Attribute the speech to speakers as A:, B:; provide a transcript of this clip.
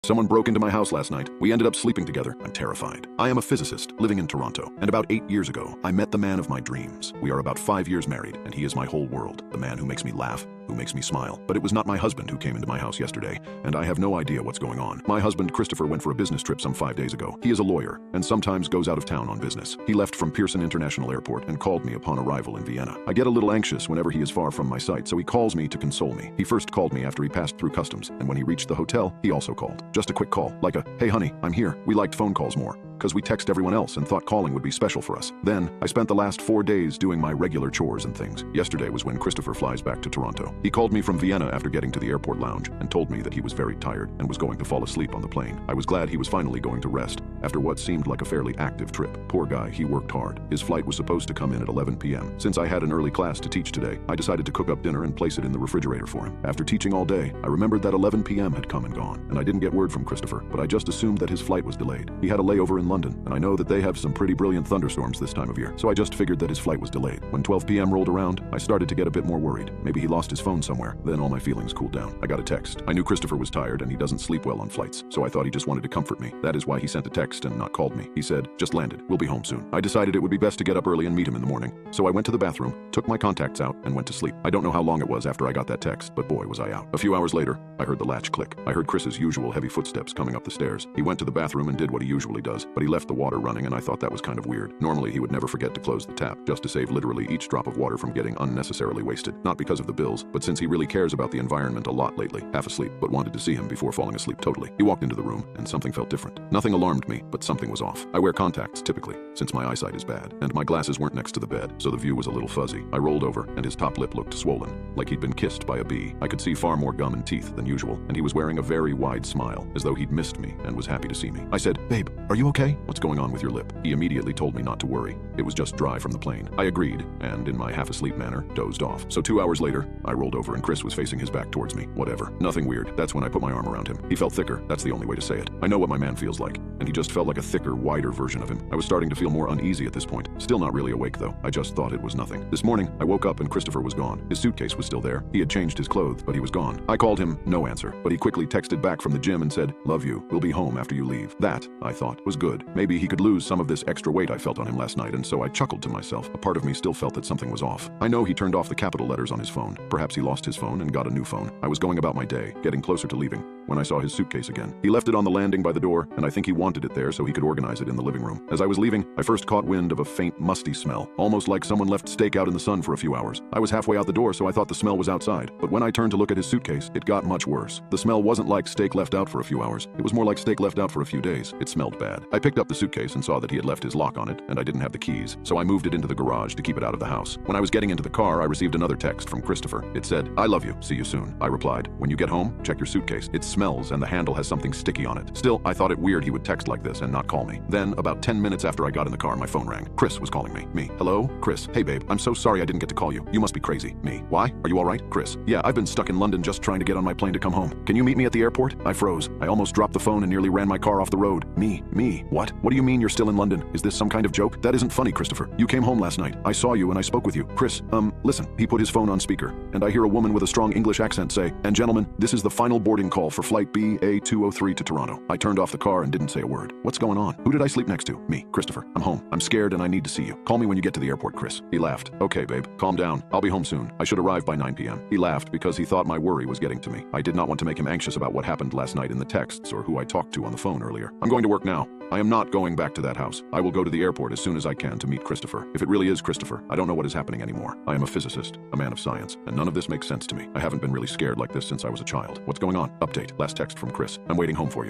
A: Someone broke into my house last night. We ended up sleeping together. I'm terrified. I am a physicist living in Toronto, and about 8 years ago, I met the man of my dreams. We are about 5 years married, and he is my whole world. The man who makes me laugh, who makes me smile. But it was not my husband who came into my house yesterday, and I have no idea what's going on. My husband, Christopher, went for a business trip some 5 days ago. He is a lawyer, and sometimes goes out of town on business. He left from Pearson International Airport and called me upon arrival in Vienna. I get a little anxious whenever he is far from my sight, so he calls me to console me. He first called me after he passed through customs, and when he reached the hotel, he also called. Just a quick call, like a, "Hey honey, I'm here." We liked phone calls more, because we text everyone else and thought calling would be special for us. Then, I spent the last 4 days doing my regular chores and things. Yesterday was when Christopher flies back to Toronto. He called me from Vienna after getting to the airport lounge and told me that he was very tired and was going to fall asleep on the plane. I was glad he was finally going to rest after what seemed like a fairly active trip. Poor guy, he worked hard. His flight was supposed to come in at 11 p.m. Since I had an early class to teach today, I decided to cook up dinner and place it in the refrigerator for him. After teaching all day, I remembered that 11 p.m. had come and gone, and I didn't get word from Christopher, but I just assumed that his flight was delayed. He had a layover in London, and I know that they have some pretty brilliant thunderstorms this time of year, so I just figured that his flight was delayed. When 12 p.m. rolled around, I started to get a bit more worried. Maybe he lost his phone somewhere. Then all my feelings cooled down. I got a text. I knew Christopher was tired and he doesn't sleep well on flights, so I thought he just wanted to comfort me. That is why he sent a text and not called me. He said, "Just landed. We'll be home soon." I decided it would be best to get up early and meet him in the morning, so I went to the bathroom, took my contacts out, and went to sleep. I don't know how long it was after I got that text, but boy was I out. A few hours later, I heard the latch click. I heard Chris's usual heavy footsteps coming up the stairs. He went to the bathroom and did what he usually does, but he left the water running, and I thought that was kind of weird. Normally, he would never forget to close the tap, just to save literally each drop of water from getting unnecessarily wasted. Not because of the bills, but since he really cares about the environment a lot lately. Half asleep, but wanted to see him before falling asleep totally. He walked into the room, and something felt different. Nothing alarmed me, but something was off. I wear contacts, typically, since my eyesight is bad, and my glasses weren't next to the bed, so the view was a little fuzzy. I rolled over, and his top lip looked swollen, like he'd been kissed by a bee. I could see far more gum and teeth than usual, and he was wearing a very wide smile, as though he'd missed me and was happy to see me. I said, "Babe, are you okay? What's going on with your lip?" He immediately told me not to worry. It was just dry from the plane. I agreed, and in my half-asleep manner, dozed off. So 2 hours later, I rolled over and Chris was facing his back towards me. Whatever. Nothing weird. That's when I put my arm around him. He felt thicker. That's the only way to say it. I know what my man feels like, and he just felt like a thicker, wider version of him. I was starting to feel more uneasy at this point. Still not really awake, though. I just thought it was nothing. This morning, I woke up and Christopher was gone. His suitcase was still there. He had changed his clothes, but he was gone. I called him, no answer, but he quickly texted back from the gym and said, "Love you. We'll be home after you leave." That, I thought, was good. Maybe he could lose some of this extra weight I felt on him last night, and so I chuckled to myself. A part of me still felt that something was off. I know he turned off the capital letters on his phone. Perhaps he lost his phone and got a new phone. I was going about my day, getting closer to leaving, when I saw his suitcase again. He left it on the landing by the door, and I think he wanted it there so he could organize it in the living room. As I was leaving, I first caught wind of a faint, musty smell, almost like someone left steak out in the sun for a few hours. I was halfway out the door, so I thought the smell was outside. But when I turned to look at his suitcase, it got much worse. The smell wasn't like steak left out for a few hours. It was more like steak left out for a few days. It smelled bad. I picked up the suitcase and saw that he had left his lock on it, and I didn't have the keys, so I moved it into the garage to keep it out of the house. When I was getting into the car, I received another text from Christopher. It said, "I love you. See you soon." I replied, "When you get home, check your suitcase. It smells and the handle has something sticky on it." Still, I thought it weird he would text like this and not call me. Then, about 10 minutes after I got in the car, my phone rang. Chris was calling me. Me. "Hello? Chris. Hey babe, I'm so sorry I didn't get to call you. You must be crazy." Me. "Why? Are you alright?" Chris. "Yeah, I've been stuck in London just trying to get on my plane to come home. Can you meet me at the airport?" I froze. I almost dropped the phone and nearly ran my car off the road. Me. What? What do you mean you're still in London? Is this some kind of joke? That isn't funny, Christopher. You came home last night. I saw you and I spoke with you. Chris, listen. He put his phone on speaker, and I hear a woman with a strong English accent say, "And gentlemen, this is the final boarding call for flight BA203 to Toronto." I turned off the car and didn't say a word. What's going on? Who did I sleep next to? Me. Christopher. I'm home. I'm scared and I need to see you. Call me when you get to the airport, Chris. He laughed. "Okay, babe. Calm down. I'll be home soon. I should arrive by 9 p.m. He laughed because he thought my worry was getting to me. I did not want to make him anxious about what happened last night in the texts or who I talked to on the phone earlier. I'm going to work now. I am not going back to that house. I will go to the airport as soon as I can to meet Christopher. If it really is Christopher, I don't know what is happening anymore. I am a physicist, a man of science, and none of this makes sense to me. I haven't been really scared like this since I was a child. What's going on? Update. Last text from Chris. I'm waiting home for you.